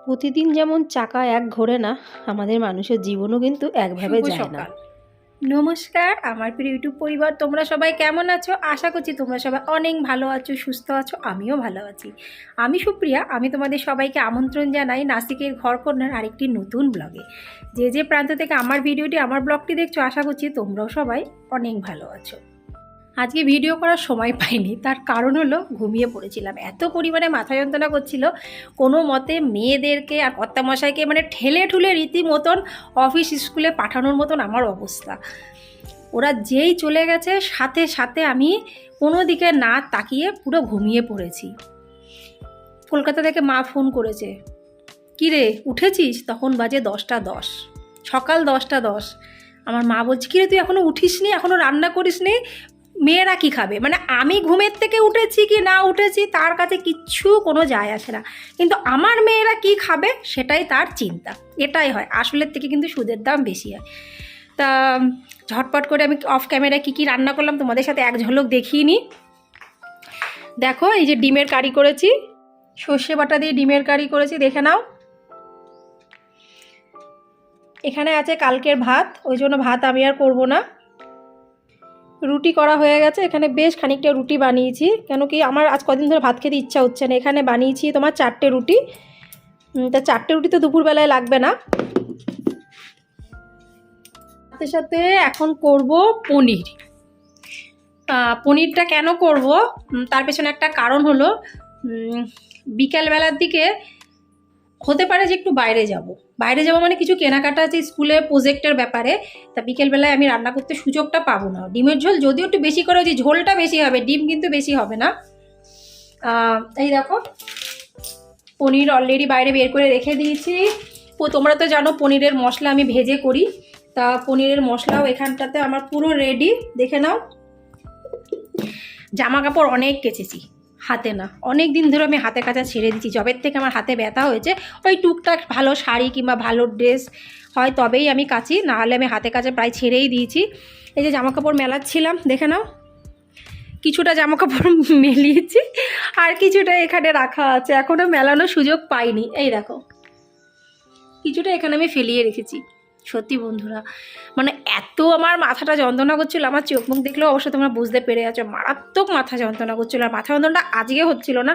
প্রতিদিন যেমন চাকা এক ঘোরে না, আমাদের মানুষের জীবনও কিন্তু একভাবে শুভ যায় না। সকাল। নমস্কার আমার প্রিয় ইউটিউব পরিবার, তোমরা সবাই কেমন আছো? আশা করছি তোমরা সবাই অনেক ভালো আছো, সুস্থ আছো, আমিও ভালো আছি। আমি সুপ্রিয়া, আমি তোমাদের সবাইকে আমন্ত্রণ জানাই নাসিকের ঘরকন্যার আরেকটি নতুন ব্লগে। যে যে প্রান্ত থেকে আমার ভিডিওটি, আমার ব্লগটি দেখছো, আশা করছি তোমরাও সবাই অনেক ভালো আছো। আজকে ভিডিও করার সময় পাইনি, তার কারণ হলো ঘুমিয়ে পড়েছিলাম। এত পরিমাণে মাথা যন্ত্রণা করছিল, কোনো মতে মেয়েদেরকে আর কর্তামশাইকে মানে ঠেলে ঠুলে রীতিমতন অফিস স্কুলে পাঠানোর মতন আমার অবস্থা। ওরা যেই চলে গেছে সাথে সাথে আমি কোনো দিকে না তাকিয়ে পুরো ঘুমিয়ে পড়েছি। কলকাতা থেকে মা ফোন করেছে, কী রে উঠেছিস? তখন বাজে 10টা 10, সকাল 10টা 10। আমার মা বলছে, কী রে তুই এখনও উঠিসনি, এখনও রান্না করিসনি, মেয়েরা কি খাবে? মানে আমি ঘুমের থেকে উঠেছি কি না উঠেছি তার কাছে কিচ্ছু কোনো যায় আসে না, কিন্তু আমার মেয়েরা কি খাবে সেটাই তার চিন্তা। এটাই হয়, আসলের থেকে কিন্তু সুদের দাম বেশি হয়। তা ঝটপট করে আমি অফ ক্যামেরায় কী কী রান্না করলাম তোমাদের সাথে এক ঝলক দেখিয়ে নিই। দেখো, এই যে ডিমের কারি করেছি, সর্ষে বাটা দিয়ে ডিমের কারি করেছি, দেখে নাও। এখানে আছে কালকের ভাত, ওই জন্য ভাত আমি আর করবো না। রুটি করা হয়ে গেছে, এখানে বেশ খানিকটা রুটি বানিয়েছি, কেন কি আমার আজ কদিন ধরে ভাত খেতে ইচ্ছা হচ্ছে না। এখানে বানিয়েছি তোমার 4টে রুটি। তা 4টে রুটি তো দুপুরবেলায় লাগবে না। সাথে সাথে এখন করব পনির। পনিরটা কেন করব তার পেছনে একটা কারণ হলো, বিকালবেলার দিকে হতে পারে যে একটু বাইরে যাব মানে কিছু কেনাকাটা আছে স্কুলে প্রজেক্টের ব্যাপারে। তা বিকেলবেলায় আমি রান্না করতে সুযোগটা পাবো না। ডিমের ঝোল যদিও একটু বেশি করে, যে ঝোলটা বেশি হবে, ডিম কিন্তু বেশি হবে না। এই দেখো, পনির অলরেডি বাইরে বের করে রেখে দিয়েছি। তোমরা তো জানো পনিরের মশলা আমি ভেজে করি, তা পনিরের মশলাও এখানটাতে আমার পুরো রেডি, দেখে নাও। জামা কাপড় অনেক কেচেছি, হাতে না, অনেক দিন ধরে আমি হাতে কাচা ছেড়ে দিচ্ছি। জবের থেকে আমার হাতে ব্যথা হয়েছে, ওই টুকটাক ভালো শাড়ি কিংবা ভালো ড্রেস হয় তবেই আমি কাচি, নাহলে আমি হাতে কাচা প্রায় ছেড়েই দিয়েছি। এই যে জামা কাপড় মেলাচ্ছিলাম, দেখে নাও, কিছুটা জামা কাপড় মেলিয়েছি আর কিছুটা এখানে রাখা আছে, এখনও মেলানোর সুযোগ পাইনি। এই দেখো, কিছুটা এখানে আমি ফেলিয়ে রেখেছি। সত্যি বন্ধুরা, মানে এত আমার মাথাটা যন্ত্রণা করছিল, আমার চোখ মুখ দেখলেও অবশ্য তোমরা বুঝতে পেরে যাচ্ছ, মারাত্মক মাথা যন্ত্রণা করছিল। আর মাথা যন্ত্রণাটা আজকে হচ্ছিল না,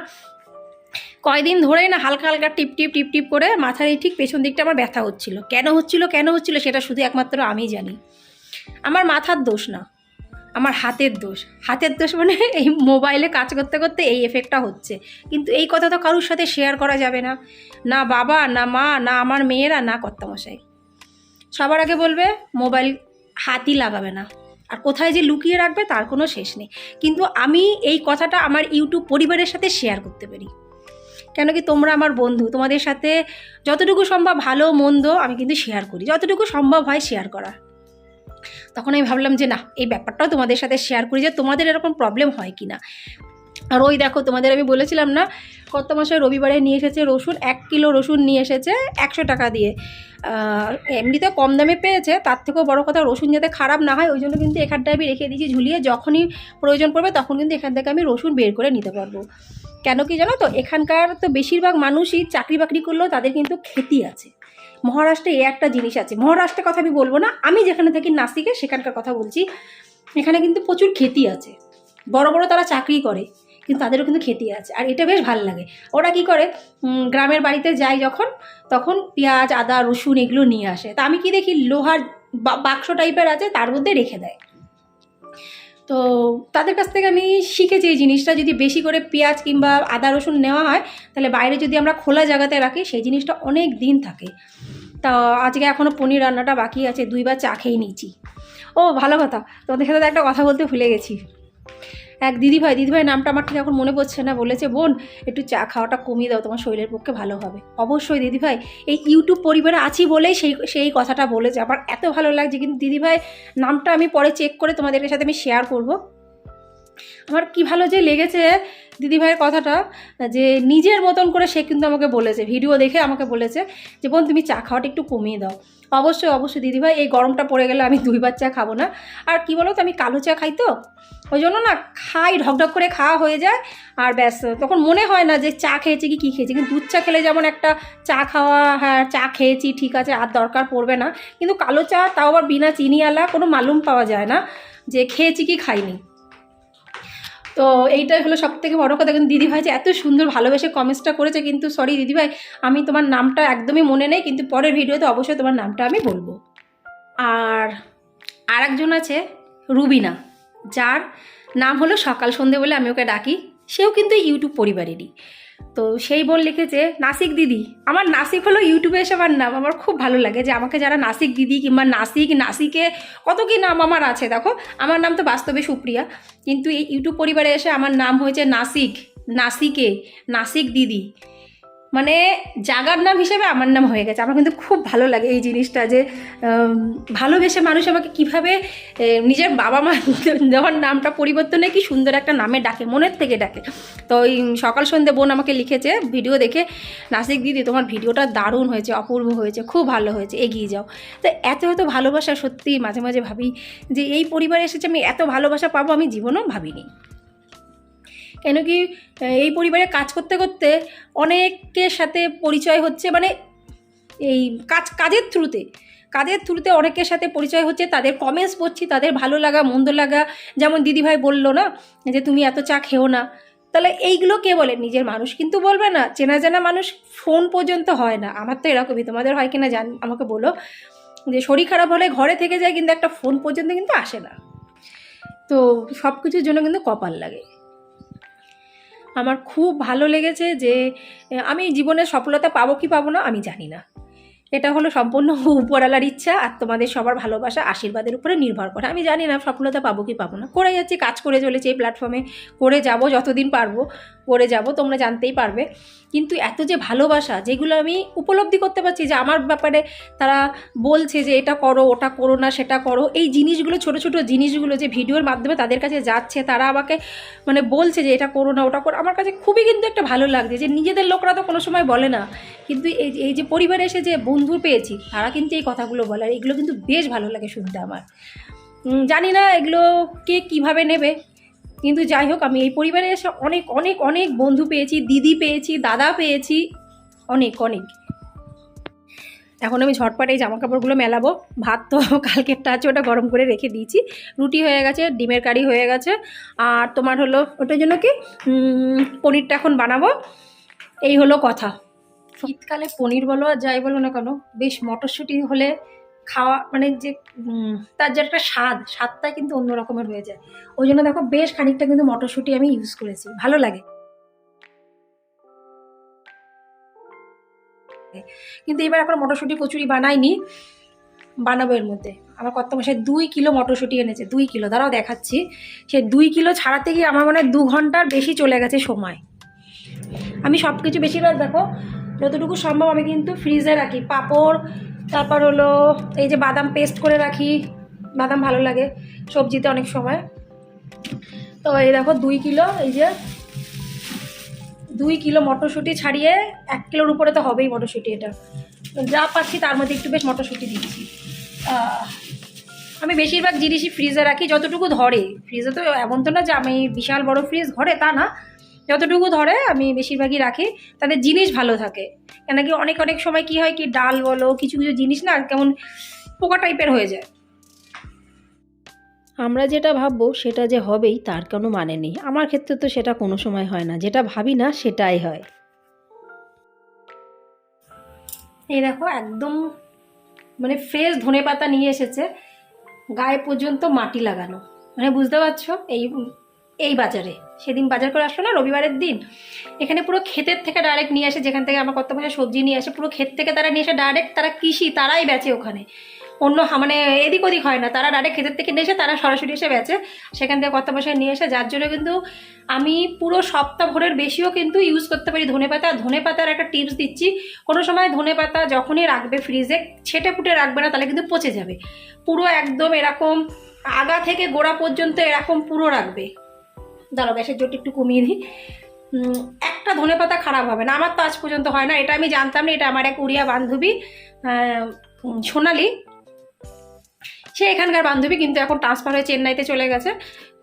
কয়দিন ধরেই না হালকা হালকা টিপ টিপ টিপ টিপ করে মাথার এই ঠিক পেছন দিকটা আমার ব্যথা হচ্ছিল। কেন হচ্ছিল সেটা শুধু একমাত্র আমি জানি। আমার মাথার দোষ না, আমার হাতের দোষ। হাতের দোষ মানে এই মোবাইলে কাজ করতে করতে এই এফেক্টটা হচ্ছে। কিন্তু এই কথা তো কারোর সাথে শেয়ার করা যাবে না, না বাবা, না মা, না আমার মেয়েরা, না কর্তামশাই। সবার আগে বলবে মোবাইল হাতই লাগাবে না, আর কোথায় যে লুকিয়ে রাখবে তার কোনো শেষ নেই। কিন্তু আমি এই কথাটা আমার ইউটিউব পরিবারের সাথে শেয়ার করতে পারি, কেন কি তোমরা আমার বন্ধু, তোমাদের সাথে যতটুকু সম্ভব ভালো মন্দ আমি কিন্তু শেয়ার করি, যতটুকু সম্ভব হয় শেয়ার করা। তখন আমি ভাবলাম যে না, এই ব্যাপারটাও তোমাদের সাথে শেয়ার করি, যে তোমাদের এরকম প্রবলেম হয় কি না। আর ওই দেখো, তোমাদের আমি বলেছিলাম না, কর্তামশাই রবিবারে নিয়ে এসেছে রসুন, 1 কিলো রসুন নিয়ে এসেছে 100 টাকা দিয়ে। এমনিতে কম দামে পেয়েছে, তার থেকেও বড় কথা রসুন যাতে খারাপ না হয় ওই জন্য কিন্তু এখানটায় আমি রেখে দিয়েছি ঝুলিয়ে, যখনই প্রয়োজন পড়বে তখন কিন্তু এখান থেকে আমি রসুন বের করে নিতে পারবো। কেন কি জানো তো, এখানকার তো বেশিরভাগ মানুষই চাকরি বাকরি করলেও তাদের কিন্তু খেতি আছে। মহারাষ্ট্রে এই একটা জিনিস আছে, মহারাষ্ট্রের কথা আমি বলবো না, আমি যেখানে থাকি নাসিকে সেখানকার কথা বলছি। এখানে কিন্তু প্রচুর খেতি আছে, বড় বড় তারা চাকরি করে কিন্তু তাদেরও কিন্তু খেতি আছে, আর এটা বেশ ভালো লাগে। ওরা কি করে, গ্রামের বাড়িতে যায় যখন, তখন পেঁয়াজ আদা রসুন এগুলো নিয়ে আসে। তা আমি কি দেখি, লোহার বাক্স টাইপের আছে, তার মধ্যে রেখে দেয়। তো তাদের কাছ থেকে আমি শিখেছি এই জিনিসটা, যদি বেশি করে পেঁয়াজ কিংবা আদা রসুন নেওয়া হয় তাহলে বাইরে যদি আমরা খোলা জায়গাতে রাখি সেই জিনিসটা অনেক দিন থাকে। তা আজকে এখনও পনির রান্নাটা বাকি আছে, 2বার চা খেয়ে নিয়েছি। ও ভালো কথা, তোমাদের সাথে একটা কথা বলতে ভুলে গেছি। এক দিদিভাই নামটা আমার ঠিক এখন মনে পড়ছে না, বলেছে বোন একটু চা খাওয়াটা কমিয়ে দাও, তোমার শরীরের পক্ষে ভালো হবে। অবশ্যই দিদিভাই, এই ইউটিউব পরিবারে আছি বলেই সেই কথাটা বলেছে, আমার এত ভালো লাগছে। কিন্তু দিদিভাই নামটা আমি পরে চেক করে তোমাদের সাথে আমি শেয়ার করব। আমার কি ভালো যে লেগেছে দিদিভাইয়ের কথাটা, যে নিজের মতন করে সে কিন্তু আমাকে বলেছে, ভিডিও দেখে আমাকে বলেছে যে বোন তুমি চা খাওয়াটা একটু কমিয়ে দাও। অবশ্যই অবশ্যই দিদিভাই, এই গরমটা পড়ে গেলে আমি 2বার চা খাবো না। আর কি বলো তো, আমি কালো চা খাই তো, ওই জন্য না খাই, ঢকঢক করে খাওয়া হয়ে যায়। আর ব্যাস, তখন মনে হয় না যে চা খেয়েছি কি খেয়েছি। কিন্তু দুধ চা খেলে যেমন একটা চা খাওয়া, হ্যাঁ চা খেয়েছি ঠিক আছে, আর দরকার পড়বে না। কিন্তু কালো চা, তাও আবার বিনা চিনিওয়ালা, কোনো মালুম পাওয়া যায় না যে খেয়েছি কি খাইনি। তো এইটাই হলো সবথেকে বড় কথা। কিন্তু দিদিভাই যে এত সুন্দর ভালোবেসে কমেন্টসটা করেছে, কিন্তু সরি দিদিভাই, আমি তোমার নামটা একদমই মনে নেই, কিন্তু পরের ভিডিওতে অবশ্যই তোমার নামটা আমি বলবো। আর একজন আছে রুবিনা, যার নাম হলো সকাল সন্ধে বলে আমি ওকে ডাকি, সেও কিন্তু ইউটিউব পরিবারেরই। তো সেই বোন লিখেছে নাসিক দিদি। আমার নাসিক হলো ইউটিউবে এসে আমার নাম। আমার খুব ভালো লাগে যে আমাকে যারা নাসিক দিদি কিংবা নাসিকে কত কি নাম আমার আছে। দেখো আমার নাম তো বাস্তবে সুপ্রিয়া, কিন্তু এই ইউটিউব পরিবারে এসে আমার নাম হয়েছে নাসিক দিদি, মানে জাগার নাম হিসেবে আমার নাম হয়ে গেছে। আমার কিন্তু খুব ভালো লাগে এই জিনিসটা, যে ভালোবেসে মানুষ আমাকে কীভাবে নিজের বাবা মা দেওয়ার নামটা পরিবর্তনে কি সুন্দর একটা নামে ডাকে, মনের থেকে ডাকে। তো ওই সকাল সন্ধে বোন আমাকে লিখেছে ভিডিও দেখে, নাসিক দিদি তোমার ভিডিওটা দারুণ হয়েছে, অপূর্ব হয়েছে, খুব ভালো হয়েছে, এগিয়ে যাও। তো এত ভালোবাসা, সত্যি মাঝে মাঝে ভাবি যে এই পরিবারে এসেছে আমি এত ভালোবাসা পাবো, আমি জীবনেও ভাবিনি। কেন কি এই পরিবারে কাজ করতে করতে অনেকের সাথে পরিচয় হচ্ছে, মানে এই কাজের থ্রুতে অনেকের সাথে পরিচয় হচ্ছে, তাদের কমেন্টস পড়ছি, তাদের ভালো লাগা মন্দ লাগা। যেমন দিদিভাই বললো না যে তুমি এত চা খেও না, তাহলে এইগুলো কে বলে? নিজের মানুষ কিন্তু বলবে না, চেনা জানা মানুষ ফোন পর্যন্ত হয় না। আমার তো এরকমই, তোমাদের হয় কিনা জান, আমাকে বলো। যে শরীর খারাপ হলে ঘরে থেকে যায়, কিন্তু একটা ফোন পর্যন্ত কিন্তু আসে না। তো সব কিছুর জন্য কিন্তু কপাল লাগে। আমার খুব ভালো লেগেছে যে আমি জীবনে সফলতা পাবো কি পাবো না আমি জানি না, এটা হলো সম্পূর্ণ উপরওয়ালার ইচ্ছা আর তোমাদের সবার ভালোবাসা আশীর্বাদের উপরে নির্ভর করে। আমি জানি না সফলতা পাবো কি পাবো না, করে যাচ্ছি, কাজ করে চলেছি এই প্ল্যাটফর্মে, করে যাব যতদিন পারবো, করে যাব, তোমরা জানতেই পারবে। কিন্তু এত যে ভালোবাসা, যেগুলো আমি উপলব্ধি করতে পারছি যে আমার ব্যাপারে তারা বলছে যে এটা করো, ওটা করো না, সেটা করো, এই জিনিসগুলো, ছোটো ছোটো জিনিসগুলো যে ভিডিওর মাধ্যমে তাদের কাছে যাচ্ছে, তারা আমাকে মানে বলছে যে এটা করো না, ওটা করো, আমার কাছে খুবই কিন্তু একটা ভালো লাগছে। যে নিজেদের লোকরা তো কোনো সময় বলে না, কিন্তু এই যে পরিবারে এসে যে বন্ধু পেয়েছি, তারা কিন্তু এই কথাগুলো বলে, আর এগুলো কিন্তু বেশ ভালো লাগে শুনতে আমার। জানি না এগুলো কে কীভাবে নেবে, কিন্তু যাই হোক, আমি এই পরিবারে এসে অনেক অনেক অনেক বন্ধু পেয়েছি, দিদি পেয়েছি, দাদা পেয়েছি, অনেক অনেক। এখন আমি ঝটপট এই জামাকাপড়গুলো মেলাবো। ভাত তো কালকেরটা আছে, ওটা গরম করে রেখে দিয়েছি, রুটি হয়ে গেছে, ডিমের কারি হয়ে গেছে, আর তোমার হলো ওটার জন্য কি পনিরটা এখন বানাবো। এই হলো কথা। শীতকালে পনির বলো আর যাই বলো না কেন, বেশ মটরশুঁটি হলে খাওয়া, মানে যে তার যে একটা স্বাদটা কিন্তু অন্য রকমের হয়ে যায়। ওই জন্য দেখো বেশ খানিকটা কিন্তু মটরশুঁটি আমি ইউজ করেছি, ভালো লাগে। কিন্তু এবার এখন মটরশুঁটি কচুরি বানাইনি, বানাবো এর মধ্যে। আমার কত মাসে 2 কিলো মটরশুঁটি এনেছে, 2 কিলো, দাঁড়াও দেখাচ্ছি। সে 2 কিলো ছাড়াতে গিয়ে আমার মনে হয় 2 ঘন্টার বেশি চলে গেছে সময়। আমি সব কিছু বেশিরভাগ দেখো যতটুকু সম্ভব আমি কিন্তু ফ্রিজে রাখি। পাঁপড়, তারপর হলো এই যে বাদাম পেস্ট করে রাখি, বাদাম ভালো লাগে সবজিতে অনেক সময়। তো এই দেখো 2 কিলো, এই যে 2 কিলো মটরশুঁটি ছাড়িয়ে 1 কিলোর উপরে তো হবেই মটরশুঁটি। এটা যা পাচ্ছি তার মধ্যে একটু বেশ মটরশুঁটি দিচ্ছি। আমি বেশিরভাগ জিনিসই ফ্রিজে রাখি যতটুকু ধরে। ফ্রিজে তো এমন তো না যে আমি বিশাল বড় ফ্রিজ ঘরে, তা না, যতটুকু ধরে আমি বেশিরভাগই রাখি, তাদের জিনিস ভালো থাকে। কেন কি অনেক অনেক সময় কি হয় কি, ডাল বলো, কিছু কিছু জিনিস না কেমন পোকা টাইপের হয়ে যায়। আমরা যেটা ভাববো সেটা যে হবেই তার কোনো মানে নেই। আমার ক্ষেত্রে তো সেটা কোনো সময় হয় না, যেটা ভাবি না সেটাই হয়। এই দেখো একদম মানে ফ্রেশ ধনেপাতা নিয়ে এসেছে, গায়ে পর্যন্ত মাটি লাগানো, মানে বুঝতে পারছো। এই বাজারে সেদিন বাজার করে আসলো না রবিবারের দিন, এখানে পুরো ক্ষেতের থেকে ডাইরেক্ট নিয়ে আসে, যেখান থেকে আমার কত পয়সা সবজি নিয়ে আসে, পুরো ক্ষেত থেকে তারা নিয়ে এসে ডাইরেক্ট, তারা কৃষি, তারাই বেচে ওখানে, অন্য মানে এদিক ওদিক হয় না, তারা ডাইরেক্ট ক্ষেতের থেকে নিয়ে এসে তারা সরাসরি এসে বেচে, সেখান থেকে কত পয়সা নিয়ে এসে, যার জন্য কিন্তু আমি পুরো সপ্তাহ ভরের বেশিও কিন্তু ইউজ করতে পারি ধনেপাতা। ধনেপাতার একটা টিপস দিচ্ছি, কোনো সময় ধনেপাতা যখনই রাখবে ফ্রিজে, ছেটে ফুটে রাখবে না, তাহলে কিন্তু পচে যাবে। পুরো একদম এরকম আগা থেকে গোড়া পর্যন্ত এরকম পুরো রাখবে, দাঁড়াও গ্যাসের জোরটা একটু কমিয়ে দিই। একটা ধনেপাতা খারাপ হবে না, আমার তো আজ পর্যন্ত হয় না। এটা আমি জানতাম না, এটা আমার এক উড়িয়া বান্ধবী সোনালি, সে এখানকার বান্ধবী, কিন্তু এখন ট্রান্সফার হয়ে চেন্নাইতে চলে গেছে।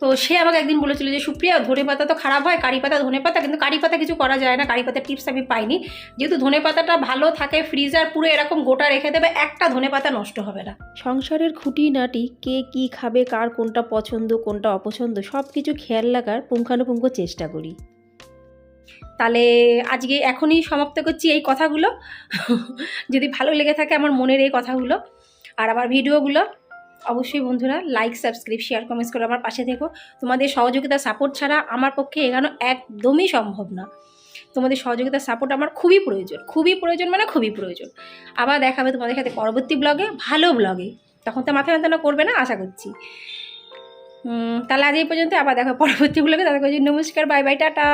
তো সে আমাকে একদিন বলেছিল যে সুপ্রিয়া ধনেপাতা তো খারাপ হয়, কারি পাতা ধনেপাতা, কিন্তু কারি পাতা কিছু করা যায় না, কারি পাতার টিপস আমি পাইনি। যেহেতু ধনেপাতাটা ভালো থাকে, ফ্রিজার পুরো এরকম গোটা রেখে দেবে, একটা ধনেপাতা নষ্ট হবে না। সংসারের খুঁটিনাটি কে কি খাবে, কার কোনটা পছন্দ কোনটা অপছন্দ সব কিছু খেয়াল রাখার পুঙ্খানুপুঙ্খ চেষ্টা করি। তাহলে আজকে এখনই সমাপ্ত করছি এই কথাগুলো। যদি ভালো লেগে থাকে আমার মনের এই কথাগুলো আর আমার ভিডিওগুলো, অবশ্যই বন্ধুরা লাইক, সাবস্ক্রাইব, শেয়ার, কমেন্টস করে আমার পাশে থেকো। তোমাদের সহযোগিতা, সাপোর্ট ছাড়া আমার পক্ষে এগোনো একদমই সম্ভব না। তোমাদের সহযোগিতার সাপোর্ট আমার খুবই প্রয়োজন, খুবই প্রয়োজন, মানে খুবই প্রয়োজন। আবার দেখা হবে তোমাদের সাথে পরবর্তী ব্লগে, ভালো ব্লগে। তখন তো মাথা যন্ত্রণা করবে না আশা করছি। তাহলে আজ এই পর্যন্ত, আবার দেখা পরবর্তী ব্লগে। তাদের কাছে নমস্কার, বাই বাই, টাটা।